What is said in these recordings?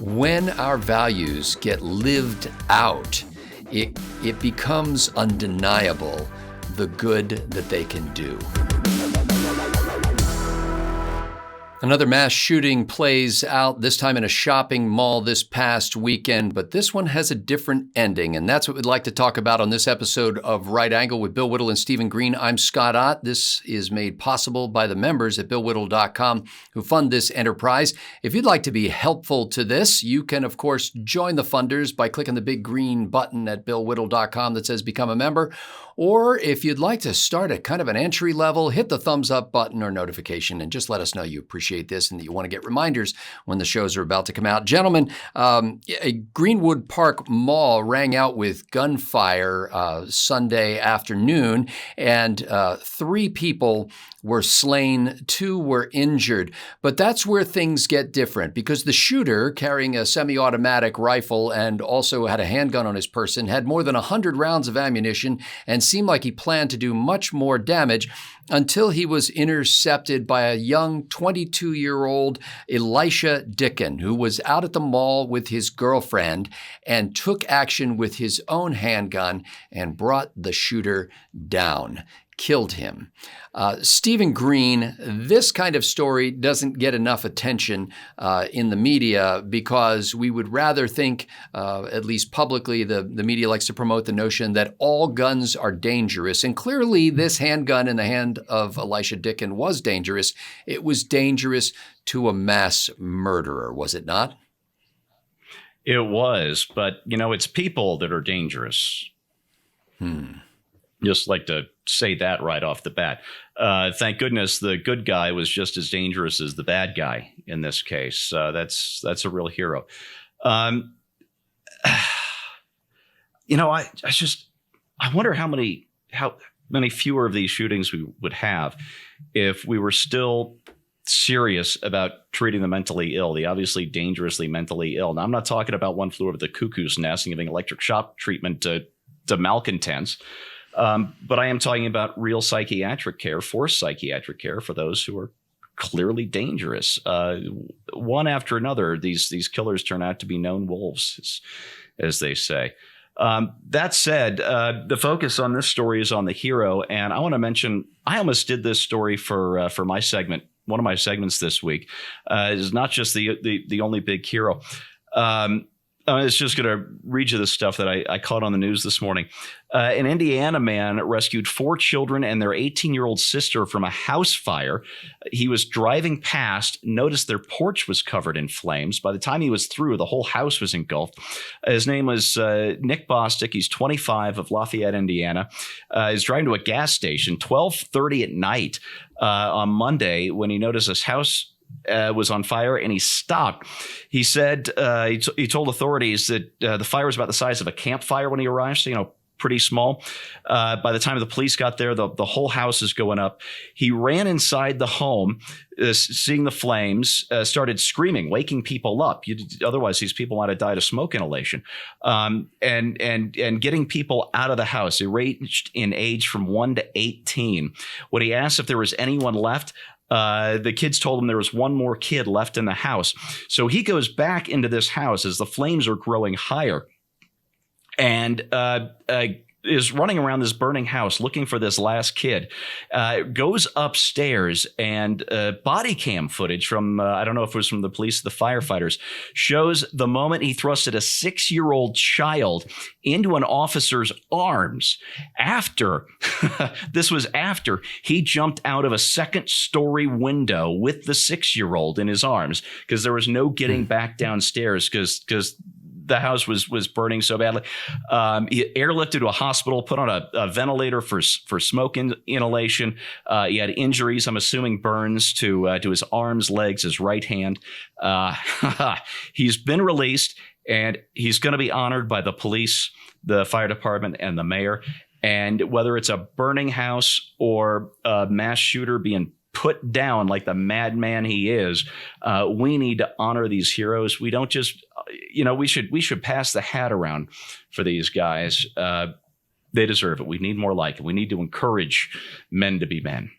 When our values get lived out, it becomes undeniable the good that they can do. Another mass shooting plays out, this time in a shopping mall this past weekend, but this one has a different ending, and that's what we'd like to talk about on this episode of Right Angle with Bill Whittle and Stephen Green. I'm Scott Ott. This is made possible by the members at BillWhittle.com who fund this enterprise. If you'd like to be helpful to this, you can, of course, join the funders by clicking the big green button at BillWhittle.com that says Become a Member. Or if you'd like to start at kind of an entry level, hit the thumbs up button or notification and just let us know you appreciate this and that you want to get reminders when the shows are about to come out. Gentlemen, a Greenwood Park Mall rang out with gunfire Sunday afternoon, and 3 people were slain, 2 were injured. But that's where things get different, because the shooter, carrying a semi-automatic rifle and also had a handgun on his person, had more than 100 rounds of ammunition and seemed like he planned to do much more damage until he was intercepted by a young 22-year-old Elisjsha Dicken, who was out at the mall with his girlfriend and took action with his own handgun and brought the shooter down. Killed him. Stephen Green, this kind of story doesn't get enough attention in the media because we would rather think, at least publicly, the media likes to promote the notion that all guns are dangerous. And clearly this handgun in the hand of Elisjsha Dicken was dangerous. It was dangerous to a mass murderer, was it not? It was, but, it's people that are dangerous. Just like to say that right off the bat. Thank goodness the good guy was just as dangerous as the bad guy in this case. That's a real hero. I wonder how many fewer of these shootings we would have if we were still serious about treating the mentally ill, the obviously dangerously mentally ill. Now, I'm not talking about One Flew Over the Cuckoo's Nest and giving electric shock treatment to malcontents. But I am talking about real psychiatric care, forced psychiatric care for those who are clearly dangerous. One after another, these killers turn out to be known wolves, as they say. That said, the focus on this story is on the hero. And I want to mention, I almost did this story for my segment. One of my segments this week is not just the only big hero. I was just going to read you the stuff that I caught on the news this morning. An Indiana man rescued 4 children and their 18-year-old sister from a house fire. He was driving past, noticed their porch was covered in flames. By the time he was through, the whole house was engulfed. His name was Nick Bostic. He's 25 of Lafayette, Indiana. He's driving to a gas station 12:30 at night on Monday when he noticed his house was on fire, and he stopped. He said he told authorities that the fire was about the size of a campfire when he arrived, so, pretty small. By the time the police got there, the whole house is going up. He ran inside the home, seeing the flames, started screaming, waking people up. Otherwise, these people might have died of smoke inhalation, and getting people out of the house. They ranged in age from 1 to 18. When he asked if there was anyone left, the kids told him there was one more kid left in the house. So he goes back into this house as the flames are growing higher and is running around this burning house looking for this last kid, goes upstairs, and body cam footage from, I don't know if it was from the police or the firefighters, shows the moment he thrusted a 6-year-old child into an officer's arms this was after he jumped out of a 2nd-story window with the 6-year-old in his arms, because there was no getting back downstairs because the house was burning so badly. He airlifted to a hospital, put on a ventilator for smoke inhalation. He had injuries, I'm assuming burns to his arms, legs, his right hand. He's been released, and he's going to be honored by the police, the fire department, and the mayor. And whether it's a burning house or a mass shooter being put down like the madman he is, we need to honor these heroes. We don't just, we should pass the hat around for these guys. They deserve it. We need more like it. We need to encourage men to be men.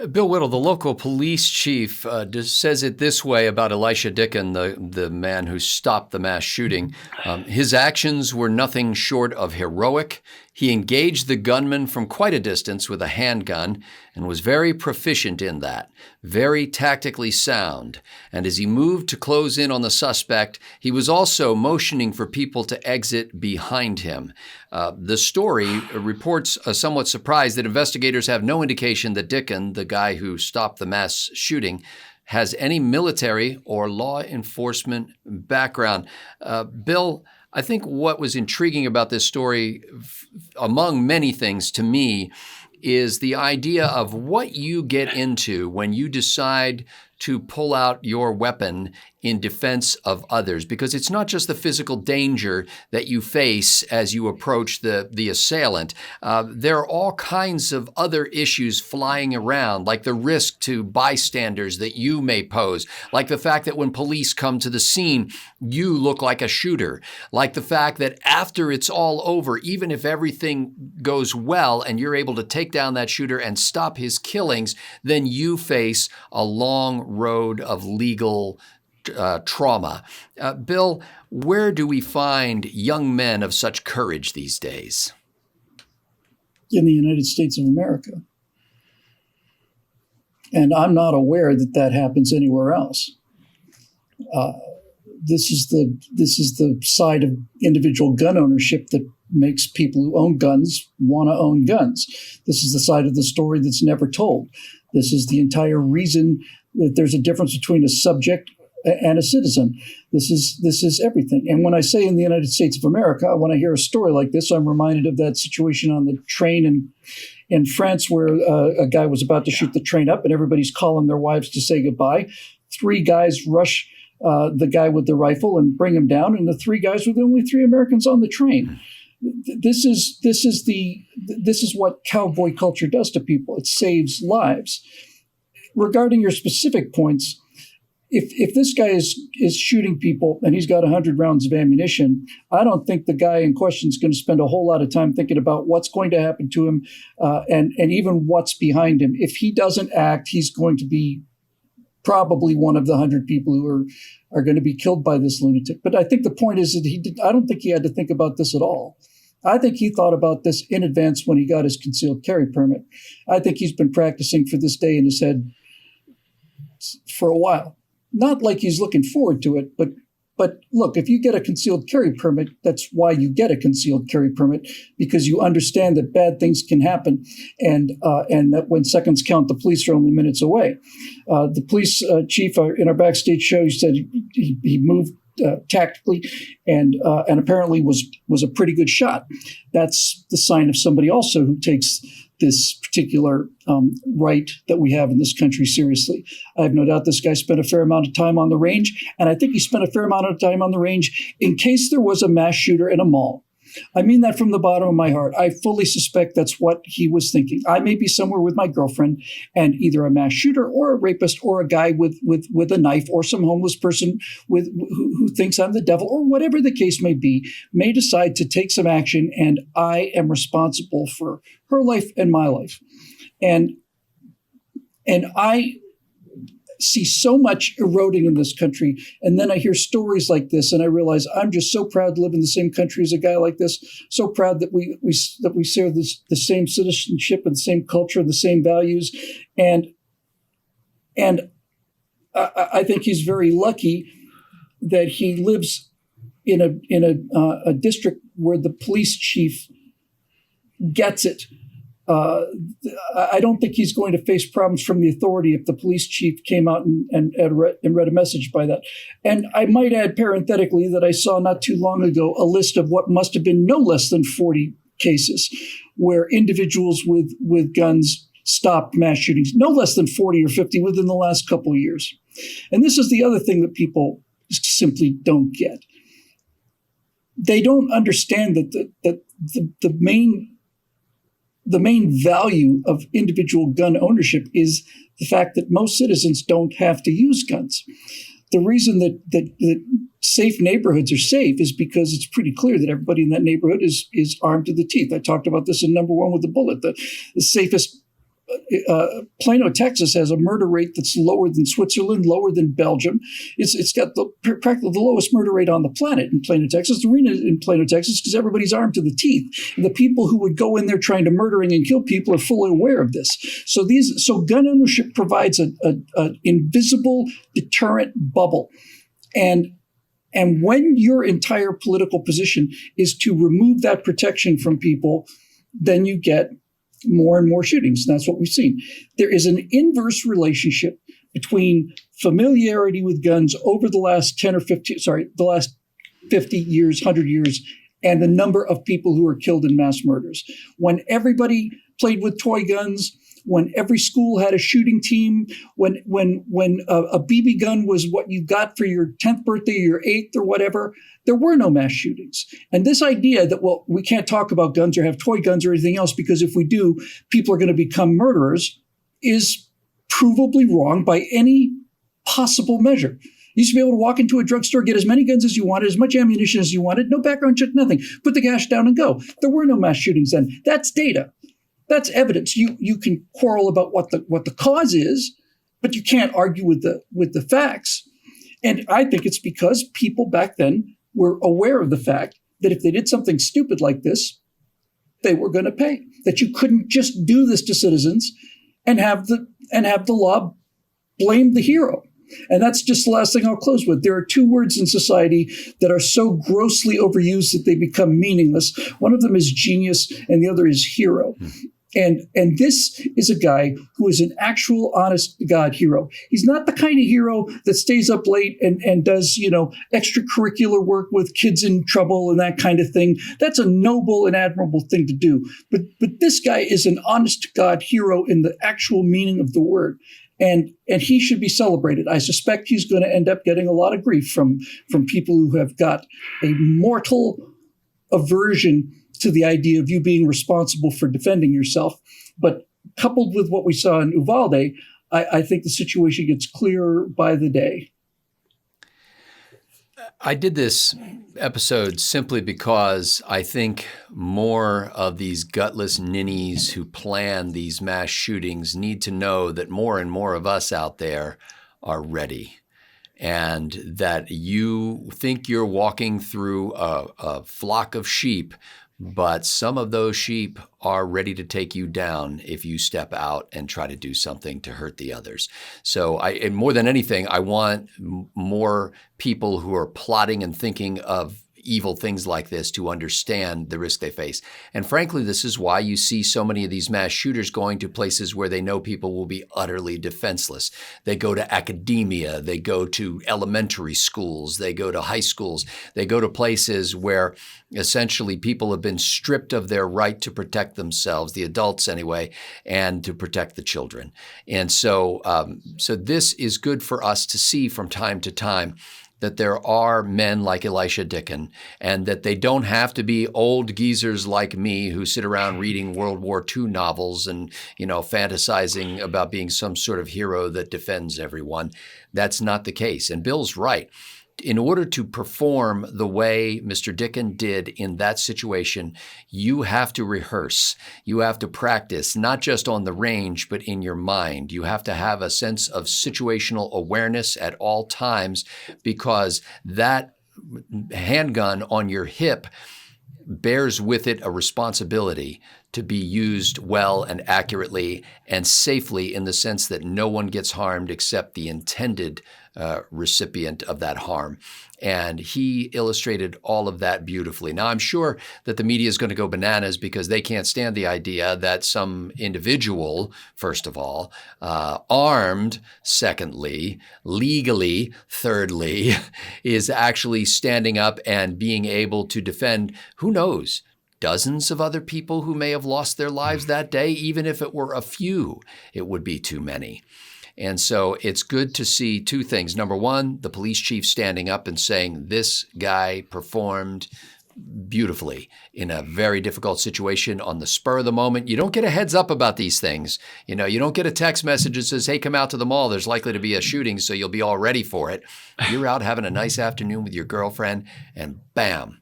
Bill Whittle, the local police chief, says it this way about Elisjsha Dicken, the man who stopped the mass shooting. His actions were nothing short of heroic. He engaged the gunman from quite a distance with a handgun and was very proficient in that, very tactically sound. And as he moved to close in on the suspect, he was also motioning for people to exit behind him. The story reports a somewhat surprised that investigators have no indication that Dicken, the guy who stopped the mass shooting, has any military or law enforcement background. Bill, I think what was intriguing about this story, among many things to me, is the idea of what you get into when you decide to pull out your weapon in defense of others, because it's not just the physical danger that you face as you approach the assailant. There are all kinds of other issues flying around, like the risk to bystanders that you may pose, like the fact that when police come to the scene, you look like a shooter, like the fact that after it's all over, even if everything goes well and you're able to take down that shooter and stop his killings, then you face a long road of legal trauma. Bill, where do we find young men of such courage these days? In the United States of America. And I'm not aware that that happens anywhere else. This is the side of individual gun ownership that makes people who own guns want to own guns. This is the side of the story that's never told. This is the entire reason that there's a difference between a subject and a citizen. This is everything. And when I say in the United States of America, when I hear a story like this, I'm reminded of that situation on the train in France where a guy was about to shoot the train up and everybody's calling their wives to say goodbye. 3 guys rush the guy with the rifle and bring him down, and the 3 guys were the only 3 Americans on the train. This is what cowboy culture does to people. It saves lives. Regarding your specific points, if this guy is shooting people and he's got 100 rounds of ammunition, I don't think the guy in question is going to spend a whole lot of time thinking about what's going to happen to him and even what's behind him. If he doesn't act, he's going to be probably one of the 100 people who are going to be killed by this lunatic. But I think the point is that I don't think he had to think about this at all. I think he thought about this in advance when he got his concealed carry permit. I think he's been practicing for this day in his head for a while. Not like he's looking forward to it, but look, if you get a concealed carry permit, that's why you get a concealed carry permit, because you understand that bad things can happen, and that when seconds count, the police are only minutes away. The police chief in our backstage show, he said he moved tactically, and apparently was a pretty good shot. That's the sign of somebody also who takes this particular right that we have in this country seriously. I have no doubt this guy spent a fair amount of time on the range, and I think he spent a fair amount of time on the range in case there was a mass shooter in a mall. I mean that from the bottom of my heart. I fully suspect that's what he was thinking. I may be somewhere with my girlfriend, and either a mass shooter or a rapist or a guy with a knife or some homeless person who thinks I'm the devil or whatever the case may be, may decide to take some action, and I am responsible for her life and my life. And I see so much eroding in this country, and then I hear stories like this, and I realize I'm just so proud to live in the same country as a guy like this. So proud that we share the same citizenship and the same culture and the same values, and I think he's very lucky that he lives in a district where the police chief gets it. I don't think he's going to face problems from the authority if the police chief came out and read a message by that. And I might add parenthetically that I saw not too long ago a list of what must have been no less than 40 cases where individuals with guns stopped mass shootings, no less than 40 or 50 within the last couple of years. And this is the other thing that people simply don't get. They don't understand that the main value of individual gun ownership is the fact that most citizens don't have to use guns. The reason that safe neighborhoods are safe is because it's pretty clear that everybody in that neighborhood is armed to the teeth. I talked about this in number 1 with the bullet. The safest Plano, Texas has a murder rate that's lower than Switzerland, lower than Belgium. It's got practically the lowest murder rate on the planet in Plano, Texas. The reason in Plano, Texas, because everybody's armed to the teeth. And the people who would go in there trying to murdering and kill people are fully aware of this. So gun ownership provides an invisible deterrent bubble. And when your entire political position is to remove that protection from people, then you get more and more shootings. And that's what we've seen. There is an inverse relationship between familiarity with guns over the last 50 years, 100 years, and the number of people who are killed in mass murders. When everybody played with toy guns, when every school had a shooting team, when a BB gun was what you got for your 10th birthday or your 8th or whatever, there were no mass shootings. And this idea that, well, we can't talk about guns or have toy guns or anything else because if we do, people are going to become murderers is provably wrong by any possible measure. You used to be able to walk into a drugstore, get as many guns as you wanted, as much ammunition as you wanted, no background check, nothing. Put the cash down and go. There were no mass shootings then. That's data. That's evidence. You can quarrel about what the cause is, but you can't argue with the facts. And I think it's because people back then were aware of the fact that if they did something stupid like this, they were going to pay. That you couldn't just do this to citizens and have the law blame the hero. And that's just the last thing I'll close with. There are two words in society that are so grossly overused that they become meaningless. One of them is genius, and the other is hero. And this is a guy who is an actual honest to God hero. He's not the kind of hero that stays up late and does, extracurricular work with kids in trouble and that kind of thing. That's a noble and admirable thing to do. But this guy is an honest to God hero in the actual meaning of the word. And he should be celebrated. I suspect he's going to end up getting a lot of grief from people who have got a mortal aversion to the idea of you being responsible for defending yourself. But coupled with what we saw in Uvalde, I think the situation gets clearer by the day. I did this episode simply because I think more of these gutless ninnies who plan these mass shootings need to know that more and more of us out there are ready. And that you think you're walking through a flock of sheep, but some of those sheep are ready to take you down if you step out and try to do something to hurt the others. So and more than anything, I want more people who are plotting and thinking of evil things like this to understand the risk they face. And frankly, this is why you see so many of these mass shooters going to places where they know people will be utterly defenseless. They go to academia, they go to elementary schools, they go to high schools, they go to places where essentially people have been stripped of their right to protect themselves, the adults anyway, and to protect the children. And so this is good for us to see from time to time, that there are men like Elisjsha Dicken, and that they don't have to be old geezers like me who sit around reading World War II novels and, fantasizing about being some sort of hero that defends everyone. That's not the case. And Bill's right. In order to perform the way Mr. Dicken did in that situation, you have to rehearse. You have to practice, not just on the range, but in your mind. You have to have a sense of situational awareness at all times, because that handgun on your hip bears with it a responsibility to be used well and accurately and safely, in the sense that no one gets harmed except the intended recipient of that harm. And he illustrated all of that beautifully. Now, I'm sure that the media is going to go bananas because they can't stand the idea that some individual, first of all, armed, secondly, legally, thirdly, is actually standing up and being able to defend, who knows, dozens of other people who may have lost their lives that day. Even if it were a few, it would be too many. And so it's good to see two things. Number one, the police chief standing up and saying, this guy performed beautifully in a very difficult situation on the spur of the moment. You don't get a heads up about these things. You don't get a text message that says, hey, come out to the mall. There's likely to be a shooting, so you'll be all ready for it. You're out having a nice afternoon with your girlfriend, and bam,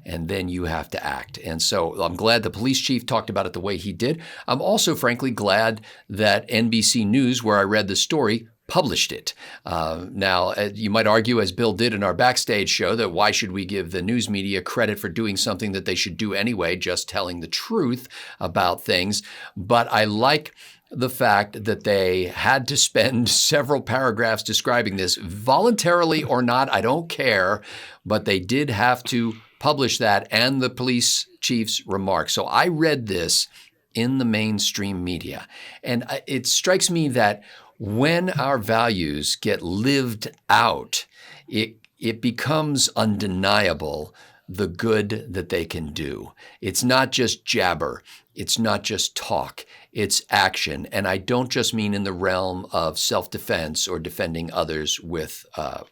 and then you have to act. And so I'm glad the police chief talked about it the way he did. I'm also, frankly, glad that NBC News, where I read the story, published it. Now, you might argue, as Bill did in our backstage show, that why should we give the news media credit for doing something that they should do anyway, just telling the truth about things. But I like the fact that they had to spend several paragraphs describing this, voluntarily or not, I don't care, but they did have to publish that and the police chief's remarks. So I read this in the mainstream media, and it strikes me that when our values get lived out, it becomes undeniable the good that they can do. It's not just jabber. It's not just talk. It's action. And I don't just mean in the realm of self-defense or defending others with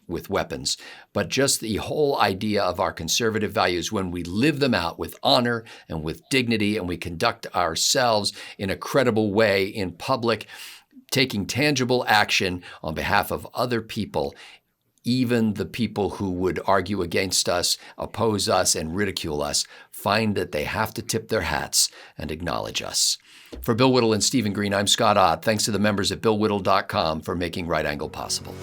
weapons, but just the whole idea of our conservative values when we live them out with honor and with dignity, and we conduct ourselves in a credible way in public, taking tangible action on behalf of other people. Even the people who would argue against us, oppose us, and ridicule us find that they have to tip their hats and acknowledge us. For Bill Whittle and Stephen Green, I'm Scott Ott. Thanks to the members at BillWhittle.com for making Right Angle possible.